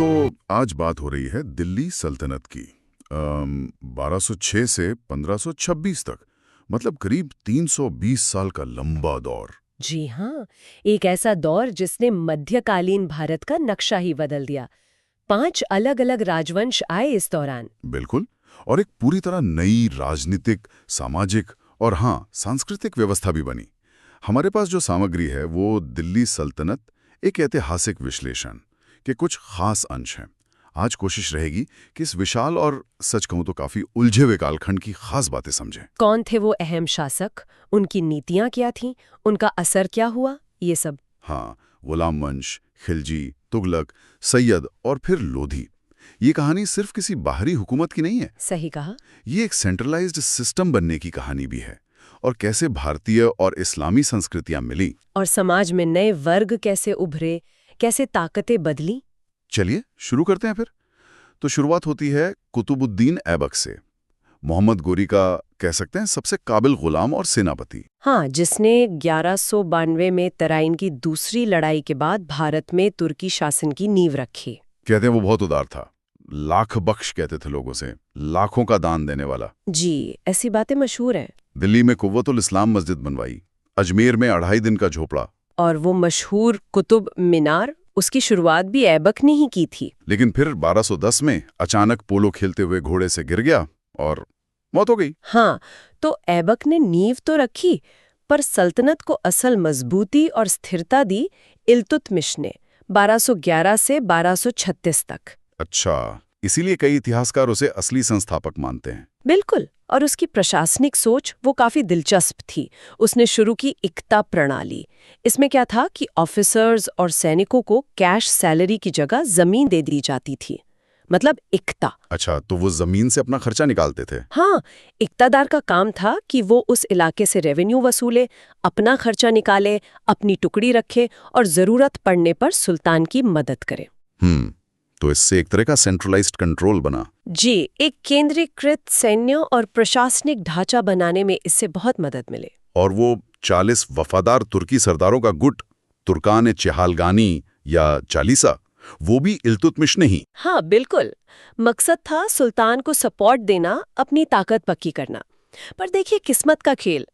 तो आज बात हो रही है दिल्ली सल्तनत की। 1206 से 1526 तक, मतलब करीब 320 साल का लंबा दौर। जी हाँ, एक ऐसा दौर जिसने मध्यकालीन भारत का नक्शा ही बदल दिया। 5 अलग-अलग राजवंश आए इस दौरान। बिल्कुल। और एक पूरी तरह नई राजनीतिक, सामाजिक और हाँ, सांस्कृतिक व्यवस्था भी बनी। हमारे पास जो सामग्री है वो दिल्ली सल्तनत, एक ऐतिहासिक विश्लेषण के कुछ खास अंश हैं। आज कोशिश रहेगी कि इस विशाल और सच कहूं तो काफी उलझे हुए कालखंड की खास बातें समझें। कौन थे वो अहम शासक, उनकी नीतियां क्या थीं, उनका असर क्या हुआ, ये सब। हाँ, गुलाम वंश, खिलजी, तुगलक, सैयद और फिर लोधी। ये कहानी सिर्फ किसी बाहरी हुकूमत की नहीं है। सही कहा। ये एक सेंट्रलाइज्ड सिस्टम बनने की कहानी भी है, और कैसे भारतीय और इस्लामी संस्कृतियां मिली। और समाज में नए वर्ग कैसे उभरे, कैसे ताकतें बदली। चलिए शुरू करते हैं फिर। तो शुरुआत होती है कुतुबुद्दीन ऐबक से। मोहम्मद गोरी का कह सकते हैं सबसे काबिल गुलाम और सेनापति। हाँ, जिसने 1192 में तराइन की दूसरी लड़ाई के बाद भारत में तुर्की शासन की नींव रखी। कहते हैं वो बहुत उदार था, लाख बख्श कहते थे लोगों से, लाखों का दान देने वाला। जी, ऐसी बातें मशहूर हैं। दिल्ली में कुव्वतुल इस्लाम मस्जिद बनवाई, अजमेर में 2.5 दिन का झोपड़ा। और वो मशहूर कुतुब मीनार, उसकी शुरुआत भी ऐबक ने ही की थी। लेकिन फिर 1210 में अचानक पोलो खेलते हुए घोड़े से गिर गया और मौत हो गई। हाँ, तो ऐबक ने नींव तो रखी, पर सल्तनत को असल मजबूती और स्थिरता दी इल्तुतमिश ने 1211 से 1236 तक। अच्छा, इसीलिए कई इतिहासकार उसे असली संस्थापक मानते हैं। बिल्कुल। और उसकी प्रशासनिक सोच वो काफी दिलचस्प थी। उसने शुरू की इक्ता प्रणाली। इसमें क्या था कि ऑफिसर्स और सैनिकों को कैश सैलरी की जगह जमीन दे दी जाती थी, मतलब इक्ता। अच्छा, तो वो जमीन से अपना खर्चा निकालते थे। हाँ, इक्तादार का काम था कि वो उस इलाके से रेवेन्यू वसूले, अपना खर्चा निकाले, अपनी टुकड़ी रखे और जरूरत पड़ने पर सुल्तान की मदद करे। तो इससे एक तरह का सेंट्रलाइज्ड कंट्रोल बना। जी, एक केंद्रीकृत सैन्य और प्रशासनिक ढांचा बनाने में इससे बहुत मदद मिले। और वो 40 वफादार तुर्की सरदारों का गुट, तुर्कान चेहालगानी या चालीसा, वो भी इल्तुतमिश ने ही। हाँ, बिल्कुल। मकसद था सुल्तान को सपोर्ट देना, अपनी ताकत पक्की करना। पर देखिए किस्मत का खेल।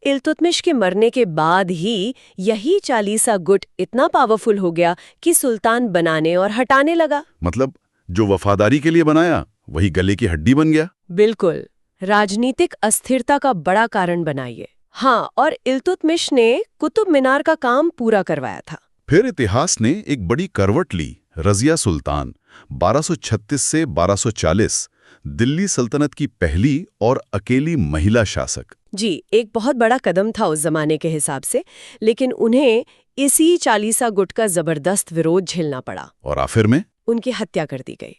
इल्तुतमिश के मरने के बाद ही यही चालीसा गुट इतना पावरफुल हो गया कि सुल्तान बनाने और हटाने लगा। मतलब जो वफादारी के लिए बनाया वही गले की हड्डी बन गया। बिल्कुल, राजनीतिक अस्थिरता का बड़ा कारण बना ये। हाँ, और इल्तुतमिश ने कुतुब मीनार का काम पूरा करवाया था। फिर इतिहास ने एक बड़ी करवट ली। रजिया सुल्तान 1236 से 1240, दिल्ली सल्तनत की पहली और अकेली महिला शासक। जी, एक बहुत बड़ा कदम था उस जमाने के हिसाब से, लेकिन उन्हें इसी चालीसा गुट का जबरदस्त विरोध झेलना पड़ा और आखिर में उनकी हत्या कर दी गई।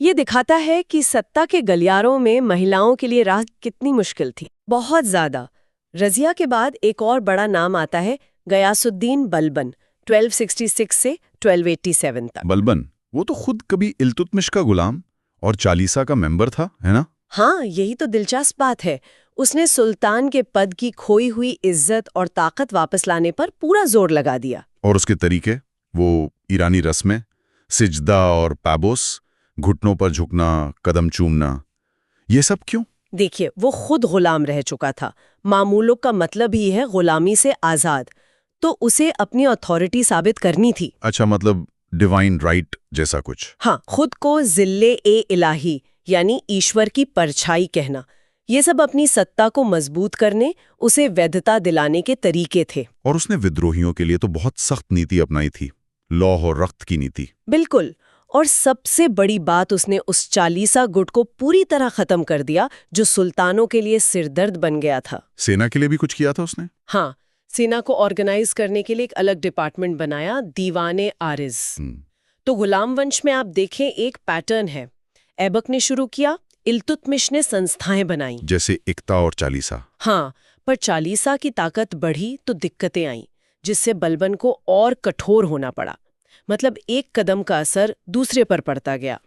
ये दिखाता है कि सत्ता के गलियारों में महिलाओं के लिए राह कितनी मुश्किल थी, बहुत ज्यादा। रजिया के बाद एक और बड़ा नाम आता है गयासुद्दीन बलबन, 1266 से 1287 तक। बलबन, वो तो खुद कभी इल्तुतमिश का गुलाम और चालीसा का मेंबर था, है ना? हाँ, यही तो दिलचस्प बात है। उसने सुल्तान के पद की खोई हुई इज्जत और ताकत वापस लाने पर पूरा जोर लगा दिया। और उसके तरीके, वो ईरानी रस्में, सिजदा और पैबोस, घुटनों पर झुकना, कदम चूमना, ये सब क्यों? देखिए, वो खुद गुलाम रह चुका था। मामूलों का मतलब ही है गुलामी से आजाद, तो उसे अपनी अथॉरिटी साबित करनी थी। अच्छा, मतलब डिवाइन राइट जैसा कुछ। हाँ, खुद को जिल्ले-ए-इलाही यानी ईश्वर की परछाई कहना, ये सब अपनी सत्ता को मजबूत करने, उसे वैधता दिलाने के तरीके थे। और उसने विद्रोहियों के लिए तो बहुत सख्त नीति अपनाई थी, लौह और रक्त की नीति। बिल्कुल। और सबसे बड़ी बात, उसने उस चालीसा गुट को पूरी तरह खत्म कर दिया जो सुल्तानों के लिए सिरदर्द बन गया था। सेना के लिए भी कुछ किया था उसने? हाँ, सेना को ऑर्गेनाइज करने के लिए एक अलग डिपार्टमेंट बनाया, दीवाने आरिज। तो गुलाम वंश में आप देखें एक पैटर्न है। ऐबक ने शुरू किया, इल्तुतमिश ने संस्थाएं बनाई, जैसे इक्ता और चालीसा। हाँ, पर चालीसा की ताकत बढ़ी तो दिक्कतें आईं, जिससे बलबन को और कठोर होना पड़ा। मतलब एक कदम का असर दूसरे पर पड़ता गया।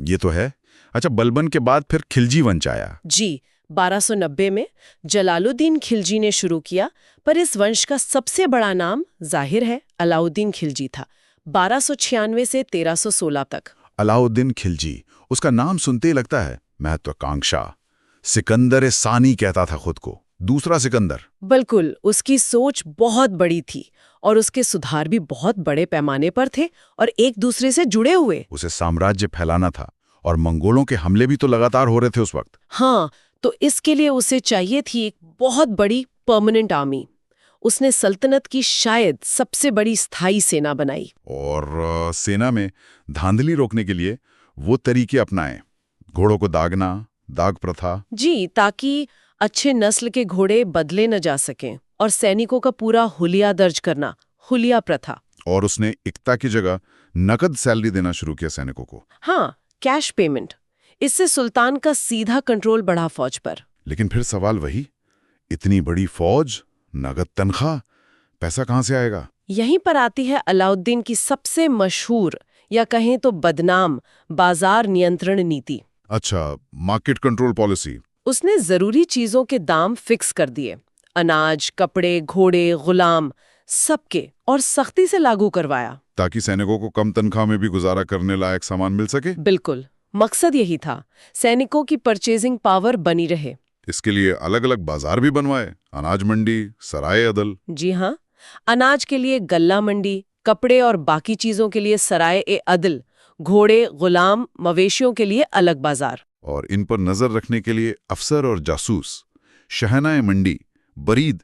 ये तो है। अच्छा, बलबन के बाद फिर खिलजी वंश आया। जी, 1290 में जलालुद्दीन खिलजी ने शुरू किया, पर इस वंश का सबसे बड़ा नाम जाहिर है अलाउद्दीन खिलजी था। 1296 से 1316 तक। अलाउद्दीन खिलजी, उसका नाम सुनते ही लगता है महत्वाकांक्षा। सिकंदर सानी कहता था खुद को, दूसरा सिकंदर। बिल्कुल, उसकी सोच बहुत बड़ी थी और उसके सुधार भी बहुत बड़े पैमाने पर थे और एक दूसरे से जुड़े हुए। उसे साम्राज्य फैलाना था और मंगोलों के हमले भी तो लगातार हो रहे थे उस वक्त। हाँ, तो इसके लिए उसे चाहिए थी एक बहुत बड़ी परमानेंट आर्मी। उसने सल्तनत की शायद सबसे बड़ी स्थायी सेना बनाई। और सेना में धांधली रोकने के लिए वो तरीके अपनाए, घोड़ों को दागना, दाग प्रथा। जी, ताकि अच्छे नस्ल के घोड़े बदले न जा सकें, और सैनिकों का पूरा हुलिया दर्ज करना, हुलिया प्रथा। और उसने इकता की जगह नकद सैलरी देना शुरू किया सैनिकों को। हाँ, कैश पेमेंट। इससे सुल्तान का सीधा कंट्रोल बढ़ा फौज पर। लेकिन फिर सवाल वही, इतनी बड़ी फौज, नगद तनख्वाह, पैसा कहाँ से आएगा? यहीं पर आती है अलाउद्दीन की सबसे मशहूर या कहें तो बदनाम बाजार नियंत्रण नीति। अच्छा, मार्केट कंट्रोल पॉलिसी। उसने जरूरी चीजों के दाम फिक्स कर दिए, अनाज, कपड़े, घोड़े, गुलाम, सबके, और सख्ती से लागू करवाया, ताकि सैनिकों को कम तनख्वाह में भी गुजारा करने लायक सामान मिल सके। बिल्कुल, मकसद यही था, सैनिकों की परचेजिंग पावर बनी रहे। इसके लिए अलग अलग बाजार भी बनवाए, अनाज मंडी, सराय अदल। जी हाँ, अनाज के लिए गल्ला मंडी, कपड़े और बाकी चीजों के लिए सराय ए अदल, घोड़े, गुलाम, मवेशियों के लिए अलग बाजार। और इन पर नजर रखने के लिए अफसर और जासूस, शहनाए मंडी, बरीद।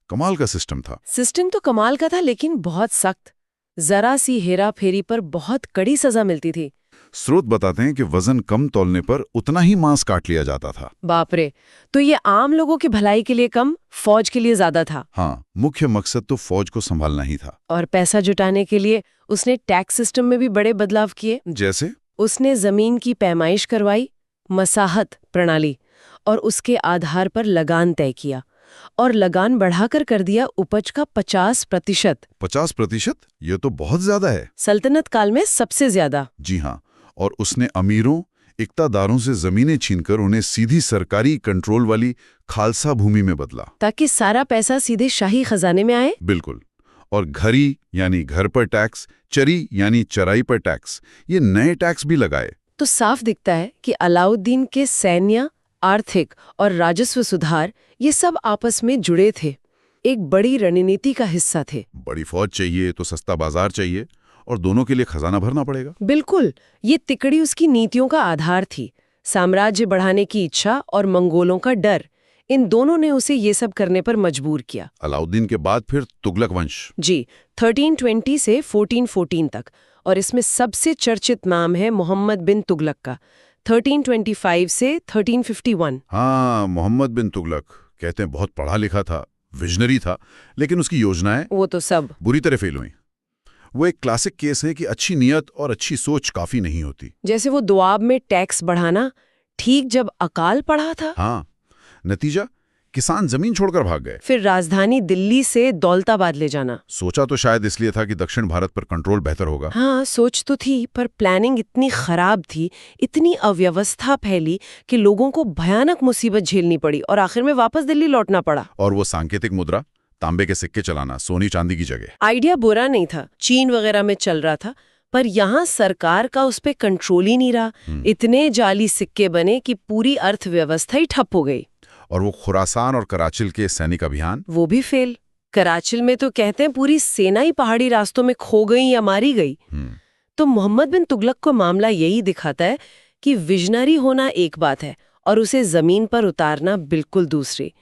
कमाल का सिस्टम था। सिस्टम तो कमाल का था, लेकिन बहुत सख्त। जरा सी हेरा फेरी पर बहुत कड़ी सजा मिलती थी। स्रोत बताते हैं कि वजन कम तौलने पर उतना ही मांस काट लिया जाता था। बाप रे, तो ये आम लोगों की भलाई के लिए कम, फौज के लिए ज्यादा था। हाँ, मुख्य मकसद तो फौज को संभालना ही था। और पैसा जुटाने के लिए उसने टैक्स सिस्टम में भी बड़े बदलाव किए। जैसे उसने जमीन की पैमाइश करवाई, मसाहत प्रणाली, और उसके आधार पर लगान तय किया, और लगान बढ़ाकर कर दिया उपज का 50%। 50%? ये तो बहुत ज्यादा है। सल्तनत काल में सबसे ज्यादा। जी हाँ, और उसने अमीरों, इक्तादारों से जमीनें छीनकर उन्हें सीधी सरकारी कंट्रोल वाली खालसा भूमि में बदला, ताकि सारा पैसा सीधे शाही खजाने में आए। बिल्कुल। और घरी यानी घर पर टैक्स, चरी यानी चराई पर टैक्स, ये नए टैक्स भी लगाए। तो साफ दिखता है कि अलाउद्दीन के सैन्य, आर्थिक और राजस्व सुधार ये सब आपस में जुड़े थे, एक बड़ी रणनीति का हिस्सा थे। बड़ी फौज चाहिए तो सस्ता बाजार चाहिए, और दोनों के लिए खजाना भरना पड़ेगा। बिल्कुल, ये तिकड़ी उसकी नीतियों का आधार थी। साम्राज्य बढ़ाने की इच्छा और मंगोलों का डर, इन दोनों ने उसे ये सब करने पर मजबूर किया। अलाउद्दीन के बाद फिर तुगलक वंश। जी, 1320 से 1414 तक, और इसमें सबसे चर्चित नाम है मोहम्मद बिन तुगलक का, 1325 से 1351। हाँ, मोहम्मद बिन तुगलक, कहते हैं बहुत पढ़ा लिखा था, विजनरी था, लेकिन उसकी योजनाएं वो तो सब बुरी तरह फेल हुई। वो एक क्लासिक केस है कि अच्छी नियत और अच्छी सोच काफी नहीं होती। जैसे वो दोआब में टैक्स बढ़ाना ठीक जब अकाल पड़ा था। हाँ, नतीजा किसान जमीन छोड़कर भाग गए। फिर राजधानी दिल्ली से दौलताबाद ले जाना। सोचा तो शायद इसलिए था कि दक्षिण भारत पर कंट्रोल बेहतर होगा। हाँ, सोच तो थी, पर प्लानिंग इतनी खराब थी, इतनी अव्यवस्था फैली कि लोगों को भयानक मुसीबत झेलनी पड़ी और आखिर में वापस दिल्ली लौटना पड़ा। और वो सांकेतिक मुद्रा, तांबे के सिक्के चलाना, सोनी चांदी की जगह। आइडिया बुरा नहीं था, चीन वगैरह में चल रहा था, पर यहाँ सरकार का उस पर कंट्रोल ही नहीं रहा। इतने जाली सिक्के बने कि पूरी अर्थव्यवस्था ही ठप हो गई। और वो खुरासान और कराचिल के सैनिक अभियान, वो भी फेल। कराचिल में तो कहते हैं पूरी सेना ही पहाड़ी रास्तों में खो गई या मारी गई। तो मोहम्मद बिन तुगलक को मामला यही दिखाता है कि विजनरी होना एक बात है और उसे जमीन पर उतारना बिल्कुल दूसरी।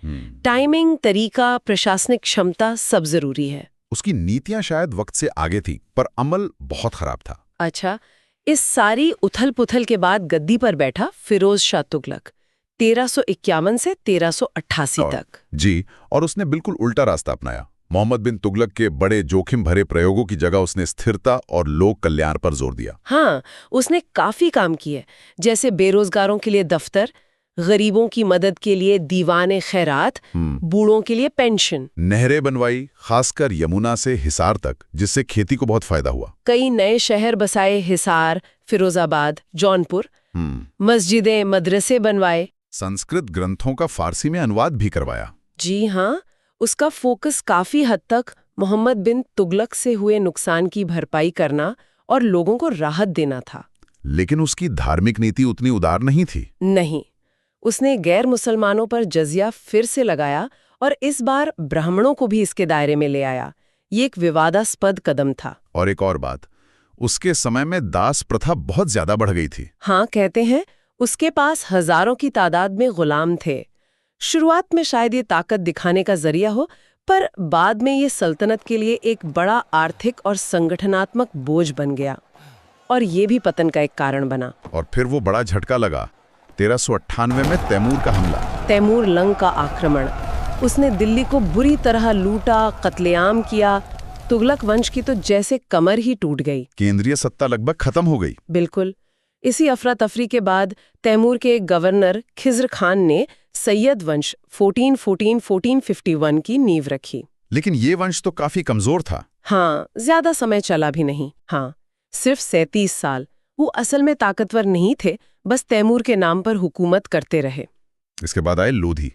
टाइमिंग, तरीका, प्रशासनिक क्षमता सब जरूरी है। उसकी नीतियां शायद वक्त से आगे थी, पर अमल बहुत खराब था। अच्छा, इस सारी उथल पुथल के बाद गद्दी पर बैठा फिरोज शाह तुगलक, 1351 से 1388 तक। जी, और उसने बिल्कुल उल्टा रास्ता अपनाया। मोहम्मद बिन तुगलक के बड़े जोखिम भरे प्रयोगों की जगह उसने स्थिरता और लोक कल्याण पर जोर दिया। हाँ, उसने काफी काम किए, जैसे बेरोजगारों के लिए दफ्तर, गरीबों की मदद के लिए दीवाने खैरात, बूढ़ों के लिए पेंशन। नहरें बनवाई, खासकर यमुना से हिसार तक, जिससे खेती को बहुत फायदा हुआ। कई नए शहर बसाए, हिसार, फिरोजाबाद, जौनपुर। मस्जिदें, मदरसे बनवाए। संस्कृत ग्रंथों का फारसी में अनुवाद भी करवाया। जी हाँ, उसका फोकस काफी हद तक मोहम्मद बिन तुगलक से हुए नुकसान की भरपाई करना और लोगों को राहत देना था। लेकिन उसकी धार्मिक नीति उतनी उदार नहीं थी। नहीं, उसने गैर मुसलमानों पर जजिया फिर से लगाया और इस बार ब्राह्मणों को भी इसके दायरे में ले आया। ये एक विवादास्पद कदम था। और एक और बात, उसके समय में दास प्रथा बहुत ज्यादा बढ़ गई थी। हाँ, कहते हैं उसके पास हजारों की तादाद में गुलाम थे। शुरुआत में शायद ये ताकत दिखाने का जरिया हो, पर बाद में ये सल्तनत के लिए एक बड़ा आर्थिक और संगठनात्मक बोझ बन गया और ये भी पतन का एक कारण बना। और फिर वो बड़ा झटका लगा 1398 में तैमूर का हमला। तैमूर लंग का आक्रमण। उसने दिल्ली को बुरी तरह लूटा, कत्लेआम किया। तुगलक वंश की तो जैसे कमर ही टूट गई। केंद्रीय सत्ता लगभग खत्म हो गई। बिल्कुल। इसी अफरा तफरी के बाद तैमूर के एक गवर्नर खिज्र खान ने सैयद वंश 1451 की नींव रखी। लेकिन ये वंश तो काफी कमजोर था। हाँ, ज्यादा समय चला भी नहीं। हाँ, सिर्फ 37 साल। वो असल में ताकतवर नहीं थे, बस तैमूर के नाम पर हुकूमत करते रहे। इसके बाद आए लोधी,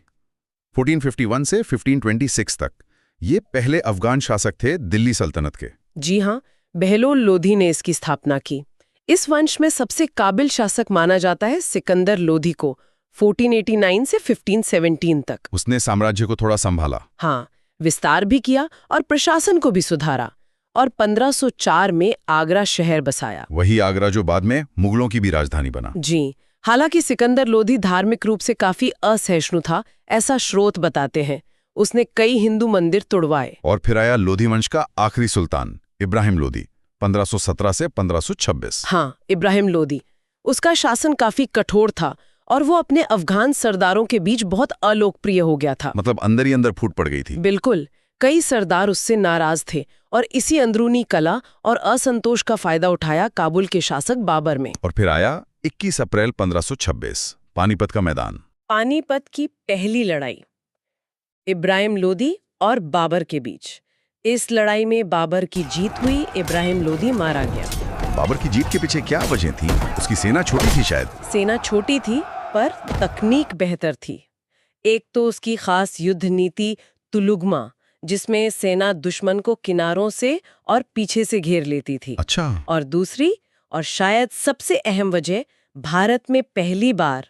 1451 से 1526 तक। ये पहले अफगान शासक थे दिल्ली सल्तनत के। जी हाँ, बहलोल लोधी ने इसकी स्थापना की। इस वंश में सबसे काबिल शासक माना जाता है सिकंदर लोधी को, 1489 से 1517 तक। उसने साम्राज्य को थोड़ा संभाला। हाँ, विस्तार भी किया और प्रशासन को भी सुधारा और 1504 में आगरा शहर बसाया। वही आगरा जो बाद में मुगलों की भी राजधानी बना। जी, हालांकि सिकंदर लोधी धार्मिक रूप से काफी असहिष्णु था, ऐसा स्रोत बताते हैं। उसने कई हिंदू मंदिर तुड़वाए। और फिर आया लोधी वंश का आखिरी सुल्तान इब्राहिम लोधी, 1517 से 1526। हाँ, इब्राहिम लोधी। उसका शासन काफी कठोर था और वो अपने अफगान सरदारों के बीच बहुत अलोकप्रिय हो गया था। मतलब अंदर ही अंदर फूट पड़ गई थी। बिल्कुल। कई सरदार उससे नाराज थे और इसी अंदरूनी कला और असंतोष का फायदा उठाया काबुल के शासक बाबर में। और फिर आया 21 अप्रैल 1526, पानीपत का मैदान। पानीपत की पहली लड़ाई इब्राहिम लोधी और बाबर के बीच। इस लड़ाई में बाबर की जीत हुई, इब्राहिम लोधी मारा गया। बाबर की जीत के पीछे क्या वजह थी? उसकी सेना छोटी थी शायद। सेना छोटी थी पर तकनीक बेहतर थी। एक तो उसकी खास युद्ध नीति तुलुगमा, जिसमें सेना दुश्मन को किनारों से और पीछे से घेर लेती थी। अच्छा। और दूसरी और शायद सबसे अहम वजह, भारत में पहली बार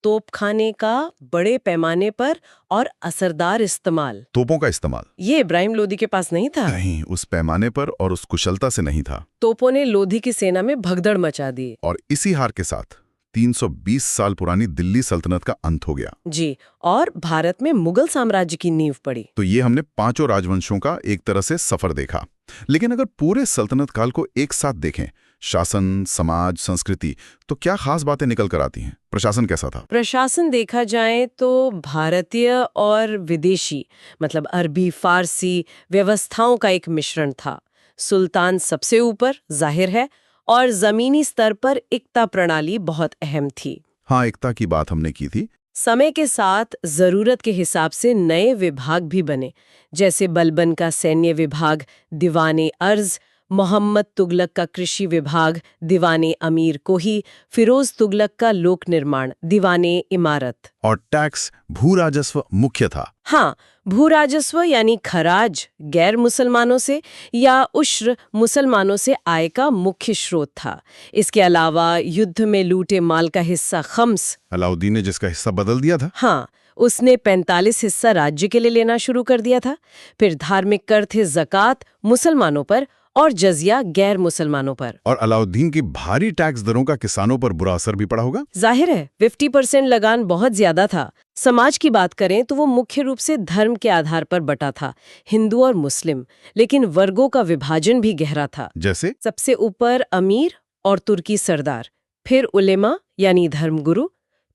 तोपखाने का बड़े पैमाने पर और असरदार इस्तेमाल। तोपों का इस्तेमाल ये इब्राहिम लोधी के पास नहीं था। नहीं, उस पैमाने पर और उस कुशलता से नहीं था। तोपों ने लोधी की सेना में भगदड़ मचा दी। और इसी हार के साथ 320 साल पुरानी दिल्ली सल्तनत का अंत हो गया। जी, और भारत में मुगल साम्राज्य की नींव पड़ी। तो ये हमने पांचों राजवंशों का एक तरह से सफर देखा। लेकिन अगर पूरे सल्तनत काल को एक साथ देखें, शासन, समाज, संस्कृति, तो क्या खास बातें निकल कर आती हैं? प्रशासन कैसा था? प्रशासन देखा जाए तो भारतीय और विदेशी, मतलब अरबी, फारसी व्यवस्थाओं का एक मिश्रण था। सुल्तान सबसे ऊपर, जाहिर है, और जमीनी स्तर पर एकता प्रणाली बहुत अहम थी। हाँ, एकता की बात हमने की थी। समय के साथ जरूरत के हिसाब से नए विभाग भी बने, जैसे बलबन का सैन्य विभाग, दीवाने अर्ज, मोहम्मद तुगलक का कृषि विभाग, दीवाने अमीर कोही, फिरोज तुगलक का लोक निर्माण, दीवाने इमारत। और टैक्स, भू राजस्व मुख्य था। हाँ, भू राजस्व यानी खराज गैर मुसलमानों से या उश्र मुसलमानों से आय का मुख्य स्रोत था। इसके अलावा युद्ध में लूटे माल का हिस्सा खम्स, अलाउद्दीन ने जिसका हिस्सा बदल दिया था। हाँ, उसने 45 हिस्सा राज्य के लिए लेना शुरू कर दिया था। फिर धार्मिक कर थे ज़कात मुसलमानों पर और जजिया गैर मुसलमानों पर। और अलाउद्दीन की भारी टैक्स दरों का किसानों पर बुरा असर भी पड़ा होगा। जाहिर है, 50% लगान बहुत ज्यादा था। समाज की बात करें तो वो मुख्य रूप से धर्म के आधार पर बटा था, हिंदू और मुस्लिम, लेकिन वर्गों का विभाजन भी गहरा था। जैसे सबसे ऊपर अमीर और तुर्की सरदार, फिर उलेमा यानी धर्मगुरु,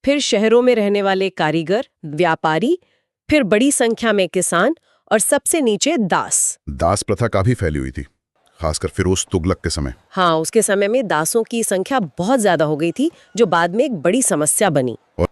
फिर शहरों में रहने वाले कारीगर, व्यापारी, फिर बड़ी संख्या में किसान और सबसे नीचे दास। दास प्रथा काफी फैली हुई थी, खासकर फिरोज तुगलक के समय। हाँ, उसके समय में दासों की संख्या बहुत ज्यादा हो गई थी, जो बाद में एक बड़ी समस्या बनी। और